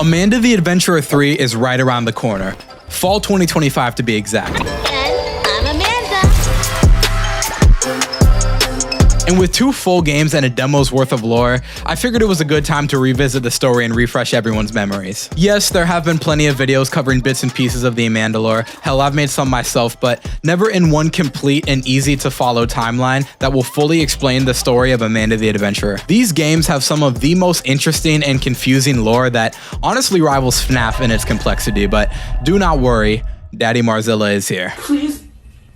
Amanda the Adventurer 3 is right around the corner. Fall 2025 to be exact. And I'm Amanda. And with 2 full games and a demo's worth of lore, I figured it was a good time to revisit the story and refresh everyone's memories. Yes, there have been plenty of videos covering bits and pieces of the Amanda lore. Hell, I've made some myself, but never in one complete and easy to follow timeline that will fully explain the story of Amanda the Adventurer. These games have some of the most interesting and confusing lore that honestly rivals FNAF in its complexity, but do not worry, Daddy Marzilla is here. Please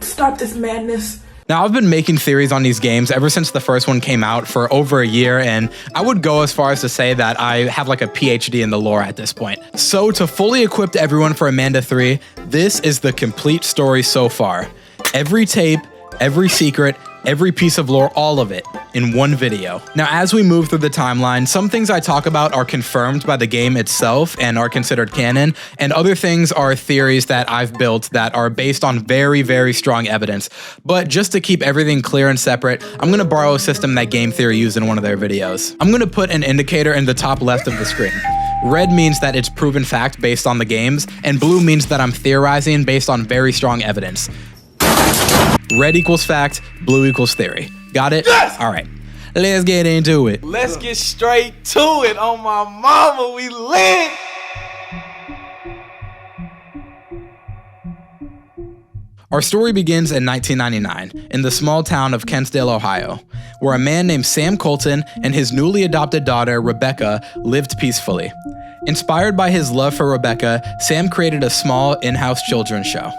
stop this madness. Now, I've been making theories on these games ever since the first one came out for over a year, and I would go as far as to say that I have like a PhD in the lore at this point. So to fully equip everyone for Amanda 3, this is the complete story so far. Every tape, every secret, every piece of lore, all of it in one video. Now, as we move through the timeline, some things I talk about are confirmed by the game itself and are considered canon, and other things are theories that I've built that are based on very, very strong evidence. But just to keep everything clear and separate, I'm gonna borrow a system that Game Theory used in one of their videos. I'm gonna put an indicator in the top left of the screen. Red means that it's proven fact based on the games, and blue means that I'm theorizing based on very strong evidence. Red equals fact, blue equals theory. Got it? Yes! All right, let's get into it. Let's get straight to it. On my mama, we lit. Our story begins in 1999 in the small town of Kensdale, Ohio, where a man named Sam Colton and his newly adopted daughter, Rebecca, lived peacefully. Inspired by his love for Rebecca, Sam created a small in-house children's show,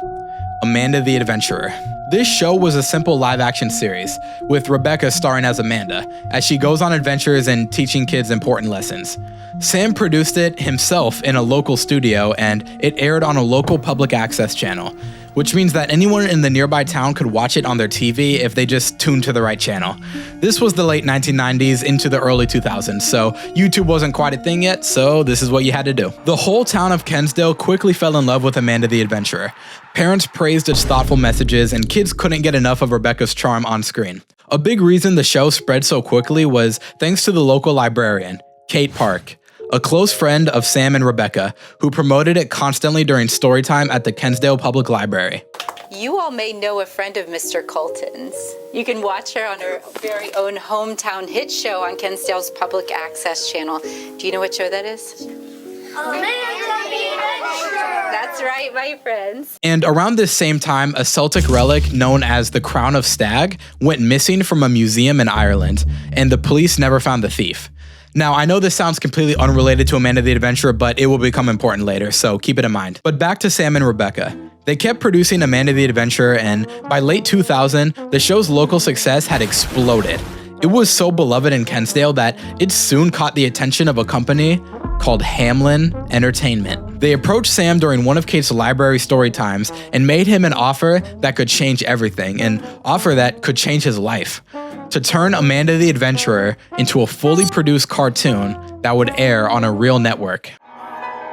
Amanda the Adventurer. This show was a simple live-action series, with Rebecca starring as Amanda, as she goes on adventures and teaching kids important lessons. Sam produced it himself in a local studio, and it aired on a local public access channel, which means that anyone in the nearby town could watch it on their TV if they just tuned to the right channel. This was the late 1990s into the early 2000s, so YouTube wasn't quite a thing yet, so this is what you had to do. The whole town of Kensdale quickly fell in love with Amanda the Adventurer. Parents praised its thoughtful messages, and kids couldn't get enough of Rebecca's charm on screen. A big reason the show spread so quickly was thanks to the local librarian, Kate Park, a close friend of Sam and Rebecca, who promoted it constantly during storytime at the Kensdale Public Library. You all may know a friend of Mr. Colton's. You can watch her on her very own hometown hit show on Kensdale's public access channel. Do you know what show that is? That's right, my friends. And around this same time, a Celtic relic known as the Crown of Stag went missing from a museum in Ireland, and the police never found the thief. Now, I know this sounds completely unrelated to Amanda the Adventurer, but it will become important later, so keep it in mind. But back to Sam and Rebecca. They kept producing Amanda the Adventurer, and by late 2000, the show's local success had exploded. It was so beloved in Kensdale that it soon caught the attention of a company called Hameln Entertainment. They approached Sam during one of Kate's library story times and made him an offer that could change everything, an offer that could change his life. To turn Amanda the Adventurer into a fully produced cartoon that would air on a real network.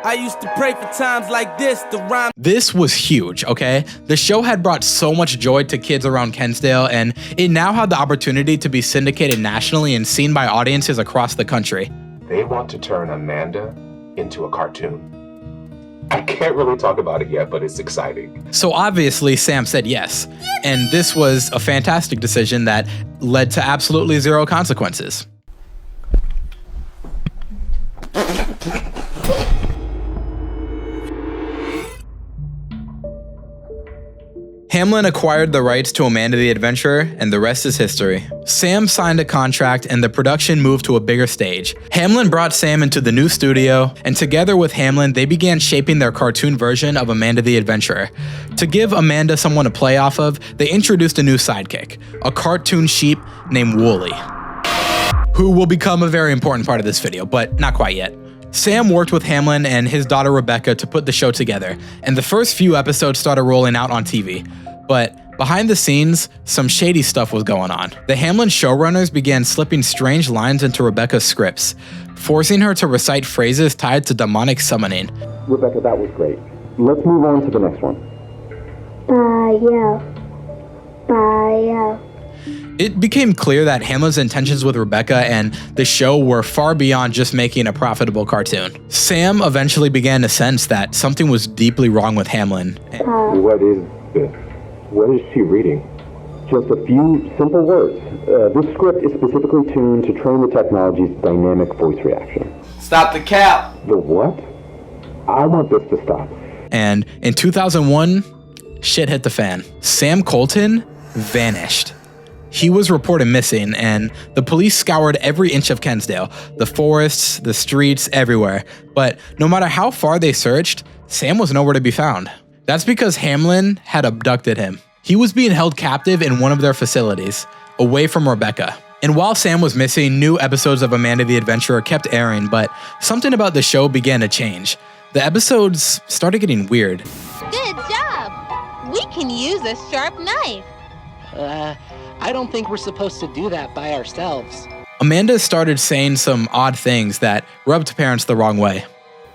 I used to pray for times like this, the rhyme. This was huge, okay? The show had brought so much joy to kids around Kensdale, and it now had the opportunity to be syndicated nationally and seen by audiences across the country. They want to turn Amanda into a cartoon. I can't really talk about it yet, but it's exciting. So obviously Sam said yes, and this was a fantastic decision that led to absolutely zero consequences. Hameln acquired the rights to Amanda the Adventurer, and the rest is history. Sam signed a contract and the production moved to a bigger stage. Hameln brought Sam into the new studio, and together with Hameln, they began shaping their cartoon version of Amanda the Adventurer. To give Amanda someone to play off of, they introduced a new sidekick, a cartoon sheep named Wooly, who will become a very important part of this video, but not quite yet. Sam worked with Hameln and his daughter Rebecca to put the show together, and the first few episodes started rolling out on TV. But behind the scenes, some shady stuff was going on. The Hameln showrunners began slipping strange lines into Rebecca's scripts, forcing her to recite phrases tied to demonic summoning. Rebecca, that was great. Let's move on to the next one. Bye. It became clear that Hameln's intentions with Rebecca and the show were far beyond just making a profitable cartoon. Sam eventually began to sense that something was deeply wrong with Hameln. What is this? What is she reading? Just a few simple words. This script is specifically tuned to train the technology's dynamic voice reaction. Stop the cap. The what? I want this to stop. And in 2001, shit hit the fan. Sam Colton vanished. He was reported missing, and the police scoured every inch of Kensdale, the forests, the streets, everywhere. But no matter how far they searched, Sam was nowhere to be found. That's because Hameln had abducted him. He was being held captive in one of their facilities, away from Rebecca. And while Sam was missing, new episodes of Amanda the Adventurer kept airing, but something about the show began to change. The episodes started getting weird. Good job! We can use a sharp knife. I don't think we're supposed to do that by ourselves. Amanda started saying some odd things that rubbed parents the wrong way.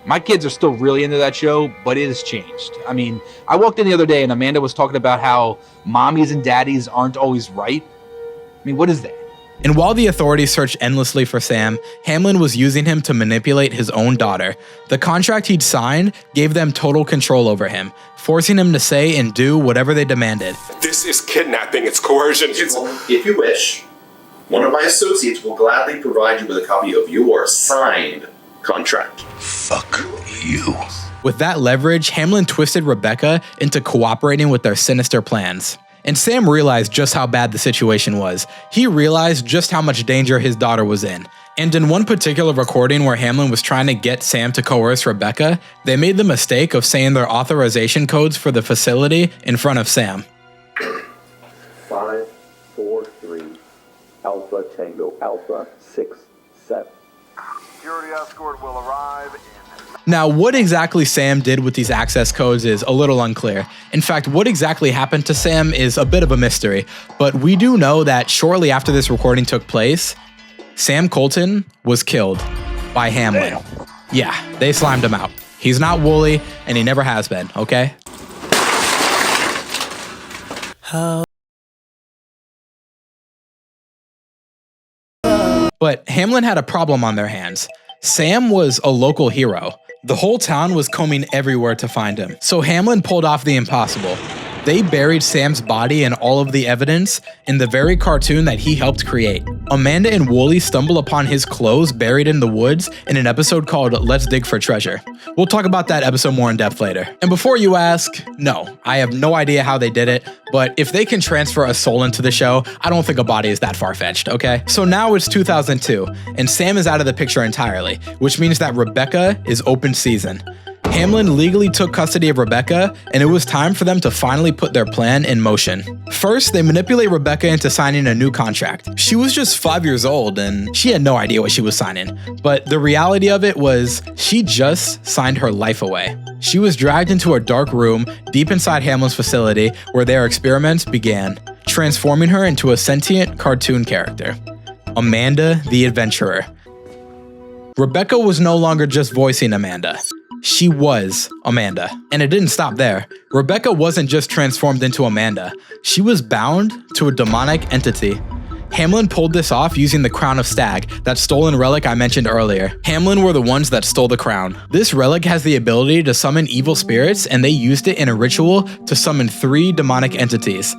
My kids are still really into that show, but it has changed. I mean, I walked in the other day and Amanda was talking about how mommies and daddies aren't always right. I mean, what is that? And while the authorities searched endlessly for Sam, Hameln was using him to manipulate his own daughter. The contract he'd signed gave them total control over him, forcing him to say and do whatever they demanded. This is kidnapping, it's coercion, If you wish, one of my associates will gladly provide you with a copy of your signed contract. Fuck you. With that leverage, Hameln twisted Rebecca into cooperating with their sinister plans. And Sam realized just how bad the situation was. He realized just how much danger his daughter was in. And in one particular recording where Hameln was trying to get Sam to coerce Rebecca, they made the mistake of saying their authorization codes for the facility in front of Sam. 543 Alpha Tango Alpha 67. Security escort will arrive in... Now, what exactly Sam did with these access codes is a little unclear. In fact, what exactly happened to Sam is a bit of a mystery, but we do know that shortly after this recording took place, Sam Colton was killed by Hameln. Yeah, they slimed him out. He's not woolly, and he never has been, okay? But Hameln had a problem on their hands. Sam was a local hero. The whole town was combing everywhere to find him. So Hameln pulled off the impossible. They buried Sam's body and all of the evidence in the very cartoon that he helped create. Amanda and Wooly stumble upon his clothes buried in the woods in an episode called Let's Dig for Treasure. We'll talk about that episode more in depth later. And before you ask, no, I have no idea how they did it, but if they can transfer a soul into the show, I don't think a body is that far-fetched, okay? So now it's 2002, and Sam is out of the picture entirely, which means that Rebecca is open season. Hameln legally took custody of Rebecca, and it was time for them to finally put their plan in motion. First, they manipulate Rebecca into signing a new contract. She was just 5 years old, and she had no idea what she was signing. But the reality of it was, she just signed her life away. She was dragged into a dark room deep inside Hameln's facility where their experiments began, transforming her into a sentient cartoon character, Amanda the Adventurer. Rebecca was no longer just voicing Amanda. She was Amanda. And it didn't stop there. Rebecca wasn't just transformed into Amanda. She was bound to a demonic entity. Hameln pulled this off using the Crown of Stag, that stolen relic I mentioned earlier. Hameln were the ones that stole the crown. This relic has the ability to summon evil spirits, and they used it in a ritual to summon 3 demonic entities: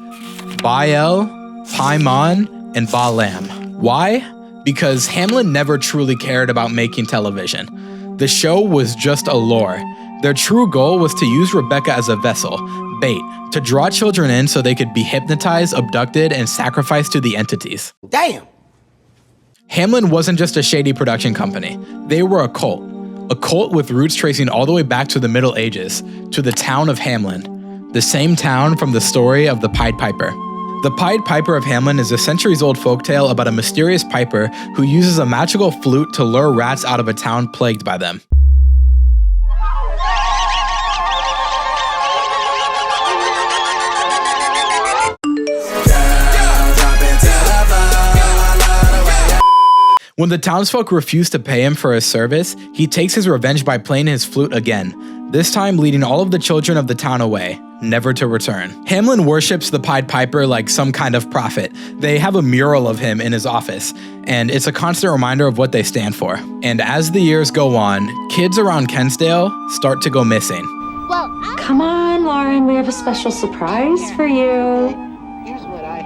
Baal, Paimon, and Baalam. Why? Because Hameln never truly cared about making television. The show was just a lure. Their true goal was to use Rebecca as a vessel, bait, to draw children in so they could be hypnotized, abducted, and sacrificed to the entities. Damn. Hameln wasn't just a shady production company. They were a cult with roots tracing all the way back to the Middle Ages, to the town of Hameln, the same town from the story of the Pied Piper. The Pied Piper of Hameln is a centuries-old folktale about a mysterious piper who uses a magical flute to lure rats out of a town plagued by them. When the townsfolk refuse to pay him for his service, he takes his revenge by playing his flute again, this time leading all of the children of the town away, never to return. Hameln worships the Pied Piper like some kind of prophet. They have a mural of him in his office, and it's a constant reminder of what they stand for. And as the years go on, kids around Kensdale start to go missing. Well, Come on, Lauren, we have a special surprise for you. Here's what I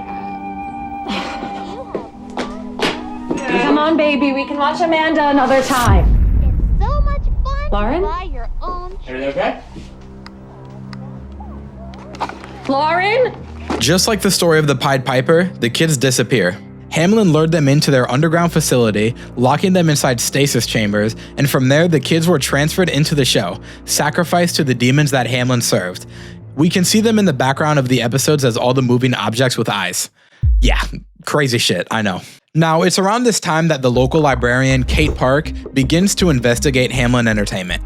have. Come on, baby, we can watch Amanda another time. it's so much fun Lauren? to buy your own. Everything okay? Lauren? Just like the story of the Pied Piper, the kids disappear. Hameln lured them into their underground facility, locking them inside stasis chambers, and from there the kids were transferred into the show, sacrificed to the demons that Hameln served. We can see them in the background of the episodes as all the moving objects with eyes. Yeah, crazy shit, I know. Now, it's around this time that the local librarian, Kate Park, begins to investigate Hameln Entertainment.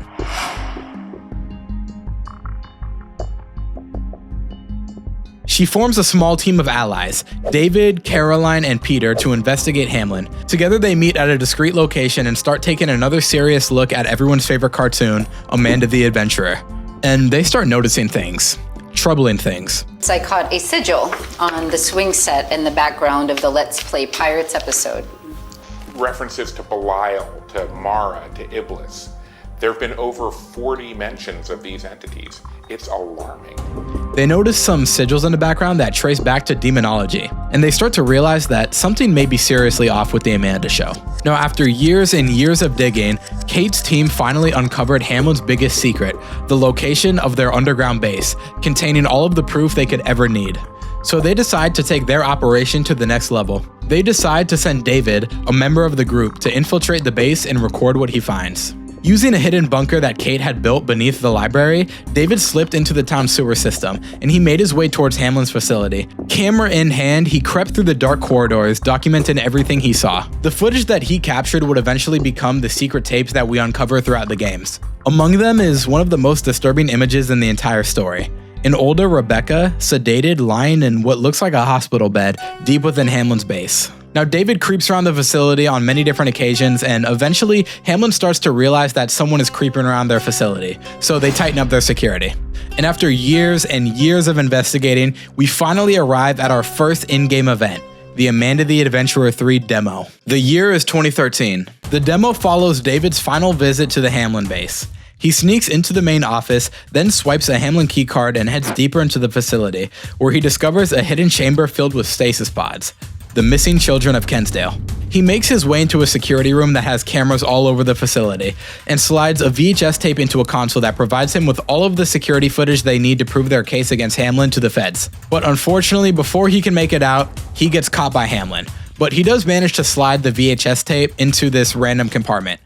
She forms a small team of allies, David, Caroline, and Peter, to investigate Hameln. Together they meet at a discreet location and start taking another serious look at everyone's favorite cartoon, Amanda the Adventurer. And they start noticing things. Troubling things. I caught a sigil on the swing set in the background of the Let's Play Pirates episode. References to Belial, to Mara, to Iblis. There have been over 40 mentions of these entities. It's alarming. They notice some sigils in the background that trace back to demonology, and they start to realize that something may be seriously off with the Amanda show. Now, after years and years of digging, Kate's team finally uncovered Hameln's biggest secret, the location of their underground base, containing all of the proof they could ever need. So they decide to take their operation to the next level. They decide to send David, a member of the group, to infiltrate the base and record what he finds. Using a hidden bunker that Kate had built beneath the library, David slipped into the town sewer system, and he made his way towards Hameln's facility. Camera in hand, he crept through the dark corridors, documenting everything he saw. The footage that he captured would eventually become the secret tapes that we uncover throughout the games. Among them is one of the most disturbing images in the entire story. An older Rebecca, sedated, lying in what looks like a hospital bed, deep within Hameln's base. Now, David creeps around the facility on many different occasions, and eventually, Hameln starts to realize that someone is creeping around their facility, so they tighten up their security. And after years and years of investigating, we finally arrive at our first in-game event, the Amanda the Adventurer 3 demo. The year is 2013. The demo follows David's final visit to the Hameln base. He sneaks into the main office, then swipes a Hameln keycard and heads deeper into the facility, where he discovers a hidden chamber filled with stasis pods, the missing children of Kensdale. He makes his way into a security room that has cameras all over the facility, and slides a VHS tape into a console that provides him with all of the security footage they need to prove their case against Hameln to the feds. But unfortunately, before he can make it out, he gets caught by Hameln. But he does manage to slide the VHS tape into this random compartment.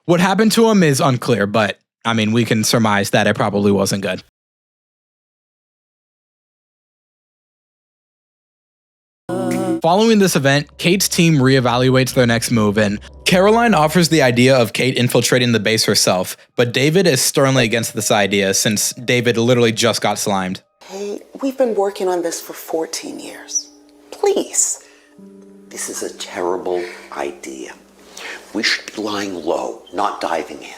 What happened to him is unclear, but I mean, we can surmise that it probably wasn't good. Following this event, Kate's team reevaluates their next move, and Caroline offers the idea of Kate infiltrating the base herself, but David is sternly against this idea since David literally just got slimed. Hey, we've been working on this for 14 years. Please. This is a terrible idea. We should be lying low, not diving in.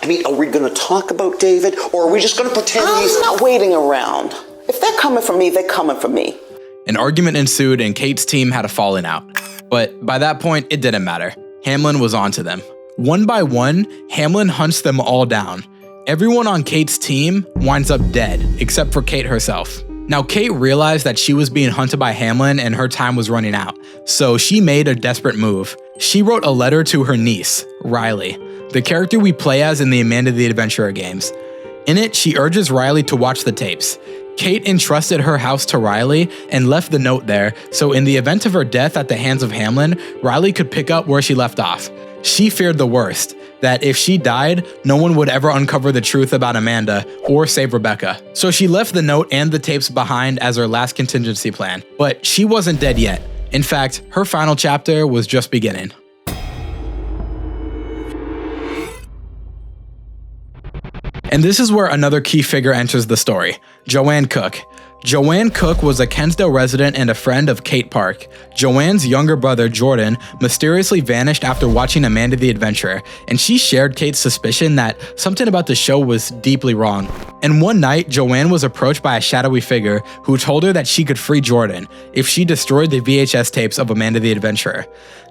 I mean, are we going to talk about David, or are we just going to pretend he's not waiting around? If they're coming for me, they're coming for me. An argument ensued and Kate's team had a falling out. But by that point, it didn't matter. Hameln was on to them. One by one, Hameln hunts them all down. Everyone on Kate's team winds up dead, except for Kate herself. Now, Kate realized that she was being hunted by Hameln and her time was running out, so she made a desperate move. She wrote a letter to her niece, Riley, the character we play as in the Amanda the Adventurer games. In it, she urges Riley to watch the tapes. Kate entrusted her house to Riley and left the note there, so in the event of her death at the hands of Hameln, Riley could pick up where she left off. She feared the worst, that if she died, no one would ever uncover the truth about Amanda or save Rebecca. So she left the note and the tapes behind as her last contingency plan. But she wasn't dead yet. In fact, her final chapter was just beginning. And this is where another key figure enters the story, Joanne Cook. Joanne Cook was a Kensdale resident and a friend of Kate Park. Joanne's younger brother, Jordan, mysteriously vanished after watching Amanda the Adventurer, and she shared Kate's suspicion that something about the show was deeply wrong. And one night, Joanne was approached by a shadowy figure who told her that she could free Jordan if she destroyed the VHS tapes of Amanda the Adventurer.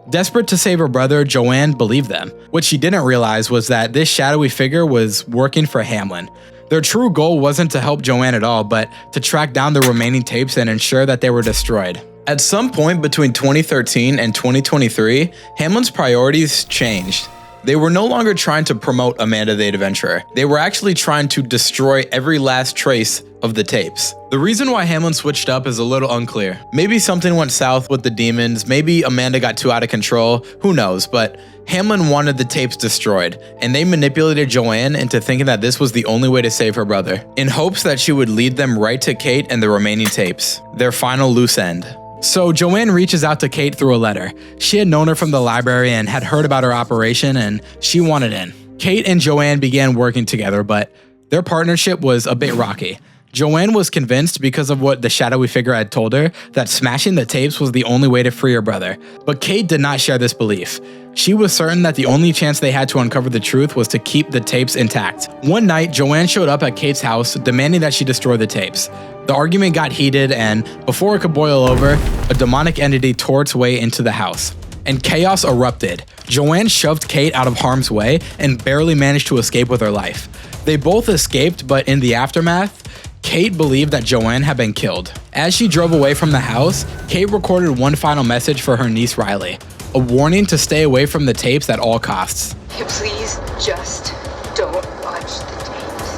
Desperate to save her brother, Joanne believed them. What she didn't realize was that this shadowy figure was working for Hameln. Their true goal wasn't to help Joanne at all, but to track down the remaining tapes and ensure that they were destroyed. At some point between 2013 and 2023, Hameln's priorities changed. They were no longer trying to promote Amanda the Adventurer. They were actually trying to destroy every last trace of the tapes. The reason why Hameln switched up is a little unclear. Maybe something went south with the demons, maybe Amanda got too out of control, who knows, but Hameln wanted the tapes destroyed, and they manipulated Joanne into thinking that this was the only way to save her brother, in hopes that she would lead them right to Kate and the remaining tapes, their final loose end. So Joanne reaches out to Kate through a letter. She had known her from the library and had heard about her operation, and she wanted in. Kate and Joanne began working together, but their partnership was a bit rocky. Joanne was convinced, because of what the shadowy figure had told her, that smashing the tapes was the only way to free her brother. But Kate did not share this belief. She was certain that the only chance they had to uncover the truth was to keep the tapes intact. One night, Joanne showed up at Kate's house, demanding that she destroy the tapes. The argument got heated, and before it could boil over, a demonic entity tore its way into the house, and chaos erupted. Joanne shoved Kate out of harm's way and barely managed to escape with her life. They both escaped, but in the aftermath, Kate believed that Joanne had been killed. As she drove away from the house, Kate recorded one final message for her niece Riley, a warning to stay away from the tapes at all costs. Please just don't watch the tapes.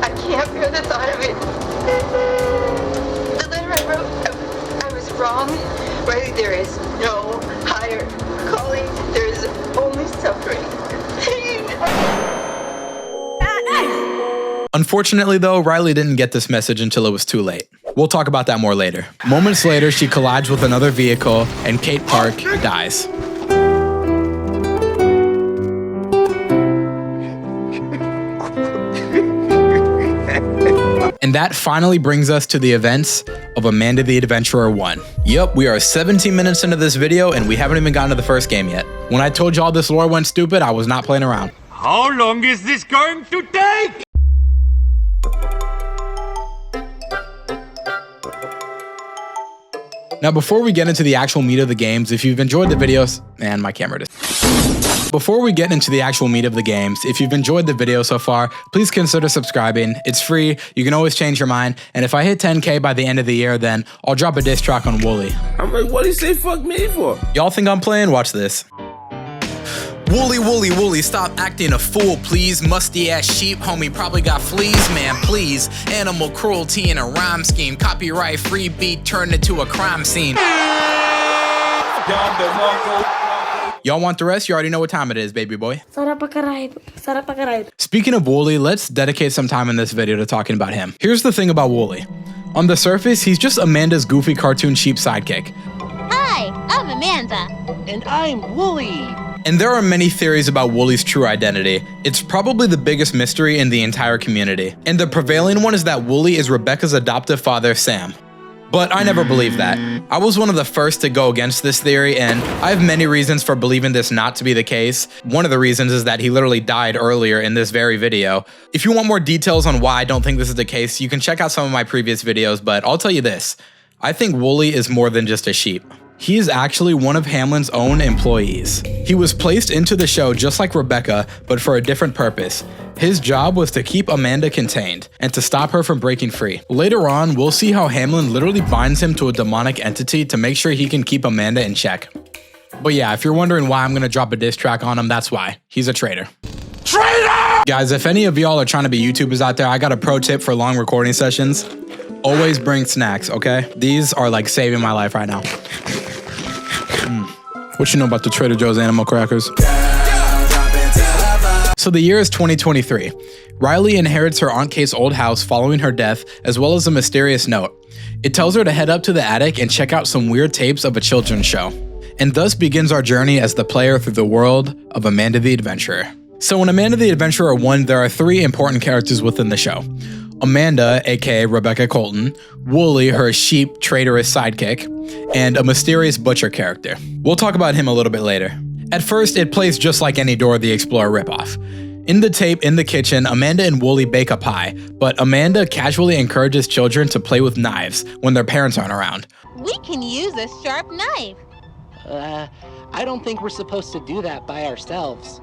I can't bear the thought of it. The letter I wrote, I was wrong. Riley, there is no higher calling. There is only suffering. Unfortunately though, Riley didn't get this message until it was too late. We'll talk about that more later. Moments later, she collides with another vehicle and Kate Park dies. And that finally brings us to the events of Amanda the Adventurer 1. Yup, we are 17 minutes into this video and we haven't even gotten to the first game yet. When I told y'all this lore went stupid, I was not playing around. How long is this going to take? Now, before we get into the actual meat of the games, if you've enjoyed the videos, man, my camera just. Before we get into the actual meat of the games, if you've enjoyed the video so far, please consider subscribing. It's free, you can always change your mind, and if I hit 10K by the end of the year, then I'll drop a diss track on Wooly. I'm like, what do you say fuck me for? Y'all think I'm playing? Watch this. Wooly, Wooly, Wooly, stop acting a fool, please. Musty ass sheep, homie, probably got fleas, man, please. Animal cruelty in a rhyme scheme. Copyright free beat turned into a crime scene. Y'all want the rest? You already know what time it is, baby boy. Speaking of Wooly, let's dedicate some time in this video to talking about him. Here's the thing about Wooly. On the surface, he's just Amanda's goofy cartoon sheep sidekick. Hi, I'm Amanda. And I'm Wooly. And there are many theories about Wooly's true identity. It's probably the biggest mystery in the entire community. And the prevailing one is that Wooly is Rebecca's adoptive father, Sam. But I never believed that. I was one of the first to go against this theory, and I have many reasons for believing this not to be the case. One of the reasons is that he literally died earlier in this very video. If you want more details on why I don't think this is the case, you can check out some of my previous videos, but I'll tell you this. I think Wooly is more than just a sheep. He is actually one of Hameln's own employees. He was placed into the show just like Rebecca, but for a different purpose. His job was to keep Amanda contained and to stop her from breaking free. Later on, we'll see how Hameln literally binds him to a demonic entity to make sure he can keep Amanda in check. But yeah, if you're wondering why I'm gonna drop a diss track on him, that's why. He's a traitor. Traitor! Guys, if any of y'all are trying to be YouTubers out there, I got a pro tip for long recording sessions. Always bring snacks, okay? These are like saving my life right now. What you know about the Trader Joe's animal crackers? So the year is 2023. Riley inherits her Aunt Kate's old house following her death, as well as a mysterious note. It tells her to head up to the attic and check out some weird tapes of a children's show. And thus begins our journey as the player through the world of Amanda the Adventurer. So in Amanda the Adventurer 1, there are 3 important characters within the show. Amanda, aka Rebecca Colton, Wooly, her sheep traitorous sidekick, and a mysterious butcher character. We'll talk about him a little bit later. At first, it plays just like any Dora the Explorer ripoff. In the tape in the kitchen, Amanda and Wooly bake a pie, but Amanda casually encourages children to play with knives when their parents aren't around. We can use a sharp knife. I don't think we're supposed to do that by ourselves.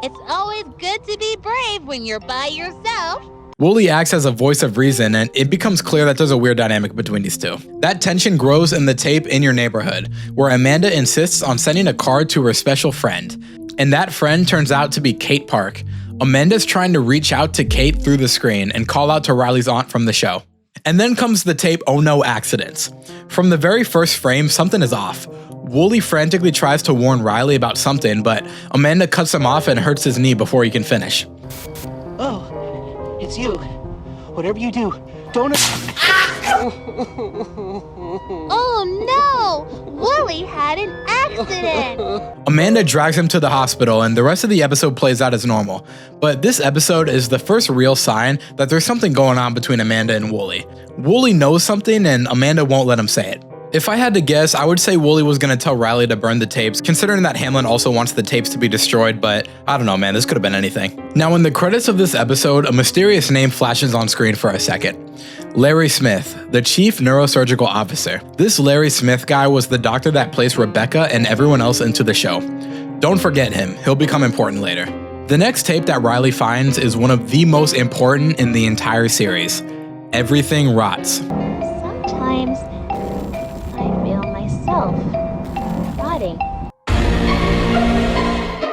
It's always good to be brave when you're by yourself. Wooly acts as a voice of reason, and it becomes clear that there's a weird dynamic between these two. That tension grows in the tape In Your Neighborhood, where Amanda insists on sending a card to her special friend. And that friend turns out to be Kate Park. Amanda's trying to reach out to Kate through the screen and call out to Riley's aunt from the show. And then comes the tape Oh No Accidents. From the very first frame, something is off. Wooly frantically tries to warn Riley about something, but Amanda cuts him off and hurts his knee before he can finish. Oh, it's you. Whatever you do, don't... Oh no! Wooly had an accident! Amanda drags him to the hospital, and the rest of the episode plays out as normal. But this episode is the first real sign that there's something going on between Amanda and Wooly. Wooly knows something, and Amanda won't let him say it. If I had to guess, I would say Wooly was going to tell Riley to burn the tapes, considering that Hameln also wants the tapes to be destroyed, but I don't know, man, this could have been anything. Now, in the credits of this episode, a mysterious name flashes on screen for a second. Larry Smith, the chief neurosurgical officer. This Larry Smith guy was the doctor that placed Rebecca and everyone else into the show. Don't forget him, he'll become important later. The next tape that Riley finds is one of the most important in the entire series. Everything Rots. Sometimes I feel myself rotting.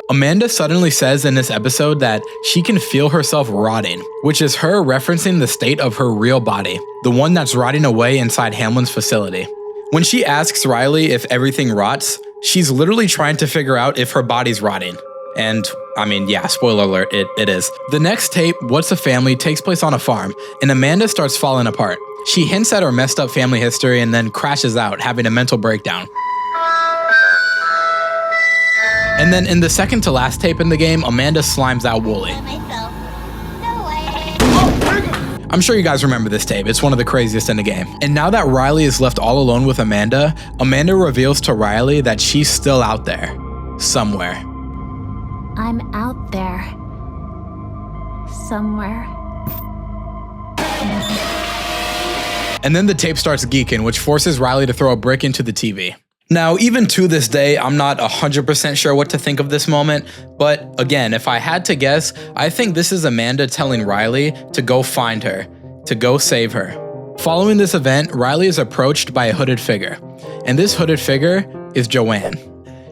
Amanda suddenly says in this episode that she can feel herself rotting, which is her referencing the state of her real body, the one that's rotting away inside Hameln's facility. When she asks Riley if everything rots, she's literally trying to figure out if her body's rotting. And, I mean, yeah, spoiler alert, it is. The next tape, What's a Family, takes place on a farm, and Amanda starts falling apart. She hints at her messed up family history and then crashes out, having a mental breakdown. And then in the second to last tape in the game, Amanda slimes out Wooly. I'm sure you guys remember this tape, it's one of the craziest in the game. And now that Riley is left all alone with Amanda, Amanda reveals to Riley that she's still out there. Somewhere. I'm out there. Somewhere. And then the tape starts geeking, which forces Riley to throw a brick into the TV. Now, even to this day, I'm not 100% sure what to think of this moment, but again, if I had to guess, I think this is Amanda telling Riley to go find her, to go save her. Following this event, Riley is approached by a hooded figure, and this hooded figure is Joanne.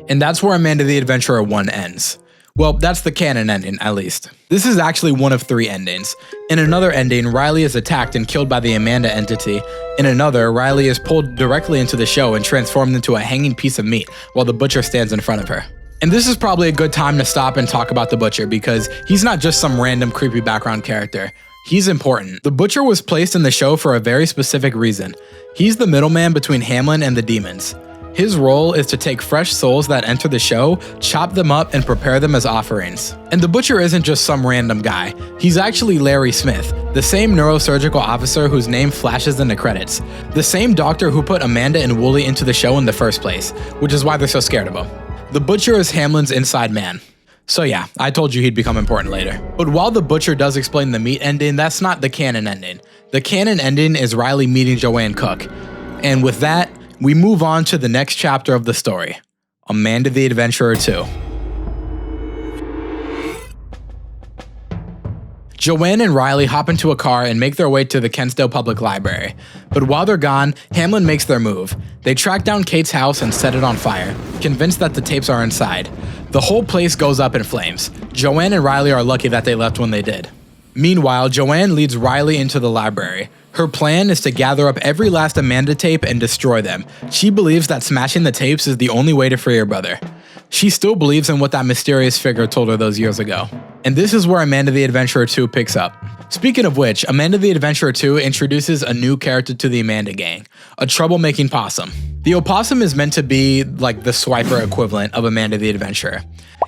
And that's where Amanda the Adventurer 1 ends. Well, that's the canon ending, at least. This is actually one of 3 endings. In another ending, Riley is attacked and killed by the Amanda entity. In another, Riley is pulled directly into the show and transformed into a hanging piece of meat while the butcher stands in front of her. And this is probably a good time to stop and talk about the butcher because he's not just some random creepy background character. He's important. The butcher was placed in the show for a very specific reason. He's the middleman between Hameln and the demons. His role is to take fresh souls that enter the show, chop them up, and prepare them as offerings. And the butcher isn't just some random guy. He's actually Larry Smith, the same neurosurgical officer whose name flashes in the credits. The same doctor who put Amanda and Wooly into the show in the first place, which is why they're so scared of him. The butcher is Hameln's inside man. So yeah, I told you he'd become important later. But while the butcher does explain the meat ending, that's not the canon ending. The canon ending is Riley meeting Joanne Cook. And with that, we move on to the next chapter of the story, Amanda the Adventurer 2. Joanne and Riley hop into a car and make their way to the Kensdale Public Library. But while they're gone, Hameln makes their move. They track down Kate's house and set it on fire, convinced that the tapes are inside. The whole place goes up in flames. Joanne and Riley are lucky that they left when they did. Meanwhile, Joanne leads Riley into the library. Her plan is to gather up every last Amanda tape and destroy them. She believes that smashing the tapes is the only way to free her brother. She still believes in what that mysterious figure told her those years ago. And this is where Amanda the Adventurer 2 picks up. Speaking of which, Amanda the Adventurer 2 introduces a new character to the Amanda gang, a troublemaking possum. The opossum is meant to be like the swiper equivalent of Amanda the Adventurer.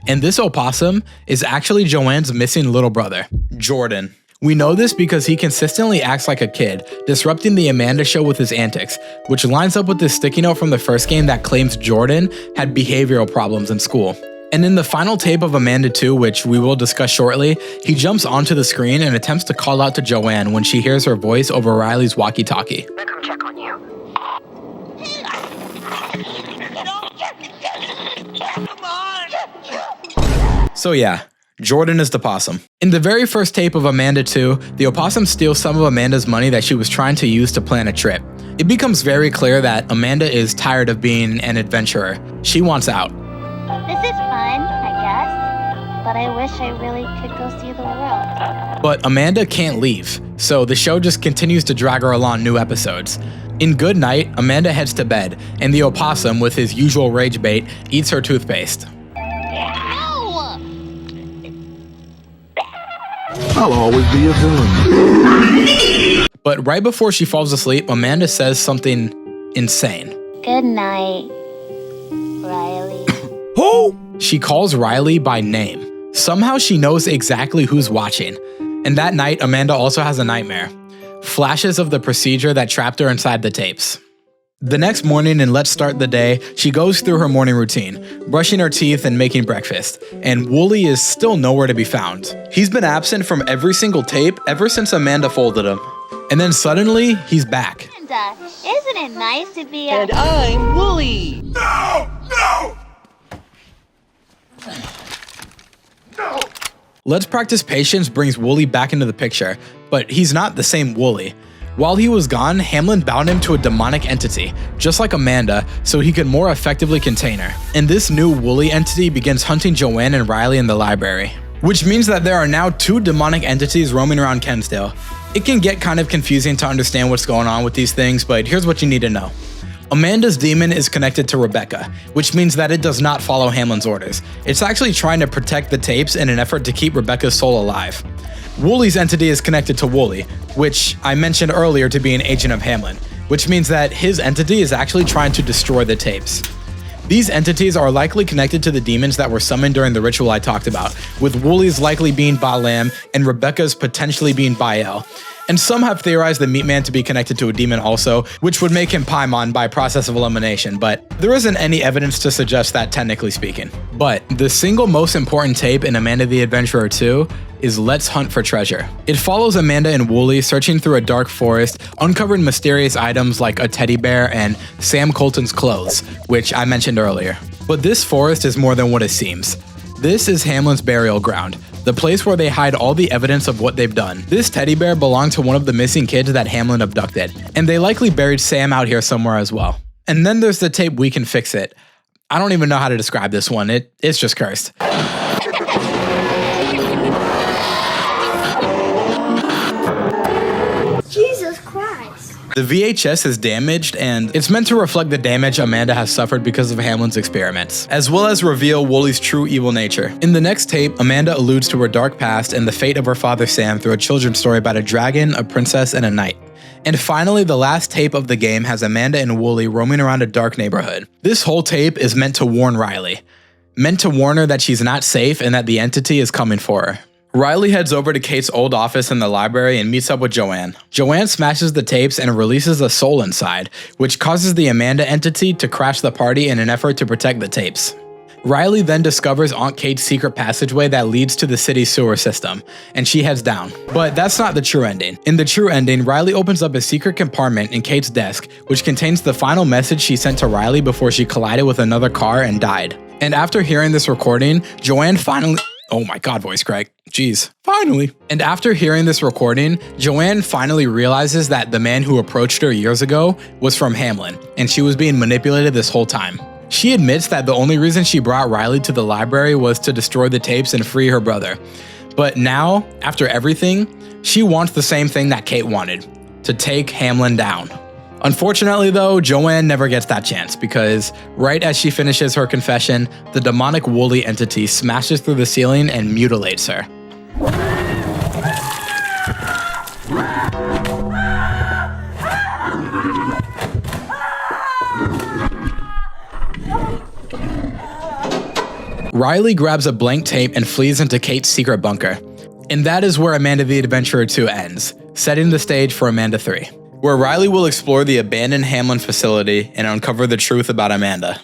And this opossum is actually Joanne's missing little brother, Jordan. We know this because he consistently acts like a kid, disrupting the Amanda show with his antics, which lines up with this sticky note from the first game that claims Jordan had behavioral problems in school. And in the final tape of Amanda 2, which we will discuss shortly, he jumps onto the screen and attempts to call out to Joanne when she hears her voice over Riley's walkie-talkie. Come check on you. So yeah, Jordan is the possum. In the very first tape of Amanda 2, the opossum steals some of Amanda's money that she was trying to use to plan a trip. It becomes very clear that Amanda is tired of being an adventurer. She wants out. This is fun, I guess, but I wish I really could go see the world. But Amanda can't leave, so the show just continues to drag her along new episodes. In Good Night, Amanda heads to bed, and the opossum, with his usual rage bait, eats her toothpaste. I'll always be a villain. But right before she falls asleep, Amanda says something insane. Good night, Riley. Who? She calls Riley by name. Somehow she knows exactly who's watching. And that night, Amanda also has a nightmare. Flashes of the procedure that trapped her inside the tapes. The next morning in Let's Start the Day, she goes through her morning routine, brushing her teeth and making breakfast, and Wooly is still nowhere to be found. He's been absent from every single tape ever since Amanda folded him. And then suddenly, he's back. Amanda, isn't it nice to be And I'm Wooly. No! No! No! Let's Practice Patience brings Wooly back into the picture, but he's not the same Wooly. While he was gone, Hameln bound him to a demonic entity, just like Amanda, so he could more effectively contain her. And this new Wooly entity begins hunting Joanne and Riley in the library. Which means that there are now 2 demonic entities roaming around Kensdale. It can get kind of confusing to understand what's going on with these things, but here's what you need to know. Amanda's demon is connected to Rebecca, which means that it does not follow Hameln's orders. It's actually trying to protect the tapes in an effort to keep Rebecca's soul alive. Wooly's entity is connected to Wooly, which I mentioned earlier to be an agent of Hameln, which means that his entity is actually trying to destroy the tapes. These entities are likely connected to the demons that were summoned during the ritual I talked about, with Wooly's likely being Baalam and Rebecca's potentially being Baal. And some have theorized the Meat Man to be connected to a demon also, which would make him Paimon by process of elimination, but there isn't any evidence to suggest that technically speaking. But the single most important tape in Amanda the Adventurer 2 is Let's Hunt for Treasure. It follows Amanda and Wooly searching through a dark forest, uncovering mysterious items like a teddy bear and Sam Colton's clothes, which I mentioned earlier. But this forest is more than what it seems. This is Hameln's burial ground, the place where they hide all the evidence of what they've done. This teddy bear belonged to one of the missing kids that Hameln abducted, and they likely buried Sam out here somewhere as well. And then there's the tape We Can Fix It. I don't even know how to describe this one, it's just cursed. Jesus Christ. The VHS is damaged, and it's meant to reflect the damage Amanda has suffered because of Hameln's experiments, as well as reveal Wooly's true evil nature. In the next tape, Amanda alludes to her dark past and the fate of her father Sam through a children's story about a dragon, a princess, and a knight. And finally, the last tape of the game has Amanda and Wooly roaming around a dark neighborhood. This whole tape is meant to warn Riley, meant to warn her that she's not safe and that the entity is coming for her. Riley heads over to Kate's old office in the library and meets up with Joanne. Joanne smashes the tapes and releases a soul inside, which causes the Amanda entity to crash the party in an effort to protect the tapes. Riley then discovers Aunt Kate's secret passageway that leads to the city's sewer system, and she heads down. But that's not the true ending. In the true ending, Riley opens up a secret compartment in Kate's desk, which contains the final message she sent to Riley before she collided with another car and died. And after hearing this recording, Joanne finally... Oh my god, voice crack. Jeez. Finally. And after hearing this recording, Joanne finally realizes that the man who approached her years ago was from Hameln, and she was being manipulated this whole time. She admits that the only reason she brought Riley to the library was to destroy the tapes and free her brother. But now, after everything, she wants the same thing that Kate wanted, to take Hameln down. Unfortunately though, Joanne never gets that chance because right as she finishes her confession, the demonic Wooly entity smashes through the ceiling and mutilates her. Riley grabs a blank tape and flees into Kate's secret bunker. And that is where Amanda the Adventurer 2 ends, setting the stage for Amanda 3, where Riley will explore the abandoned Hameln facility and uncover the truth about Amanda.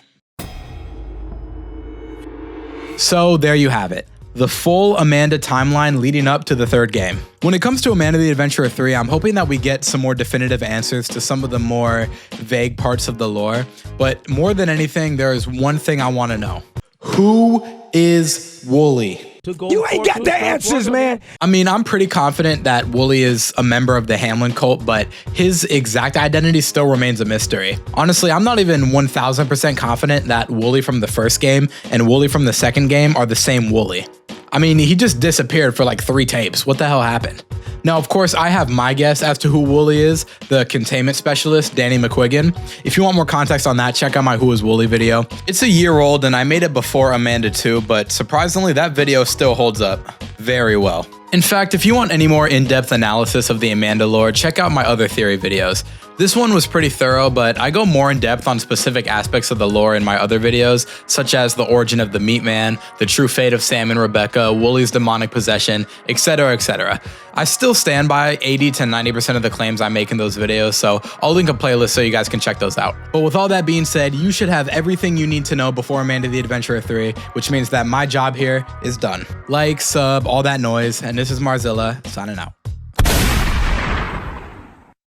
So there you have it, the full Amanda timeline leading up to the third game. When it comes to Amanda the Adventurer 3, I'm hoping that we get some more definitive answers to some of the more vague parts of the lore, but more than anything, there is one thing I want to know. Who is Wooly? You ain't got the answers, man. I mean, I'm pretty confident that Wooly is a member of the Hameln cult, but his exact identity still remains a mystery. Honestly, I'm not even 1000% confident that Wooly from the first game and Wooly from the second game are the same Wooly. I mean, he just disappeared for like 3 tapes. What the hell happened? Now, of course, I have my guess as to who Wooly is, the containment specialist, Danny McQuiggan. If you want more context on that, check out my Who is Wooly video. It's a year old and I made it before Amanda 2, but surprisingly, that video still holds up very well. In fact, if you want any more in-depth analysis of the Amanda lore, check out my other theory videos. This one was pretty thorough, but I go more in depth on specific aspects of the lore in my other videos, such as the origin of the Meat Man, the true fate of Sam and Rebecca, Wooly's demonic possession, etc, etc. I still stand by 80 to 90% of the claims I make in those videos, so I'll link a playlist so you guys can check those out. But with all that being said, you should have everything you need to know before Amanda the Adventurer 3, which means that my job here is done. Like, sub, all that noise, and this is Marzilla, signing out.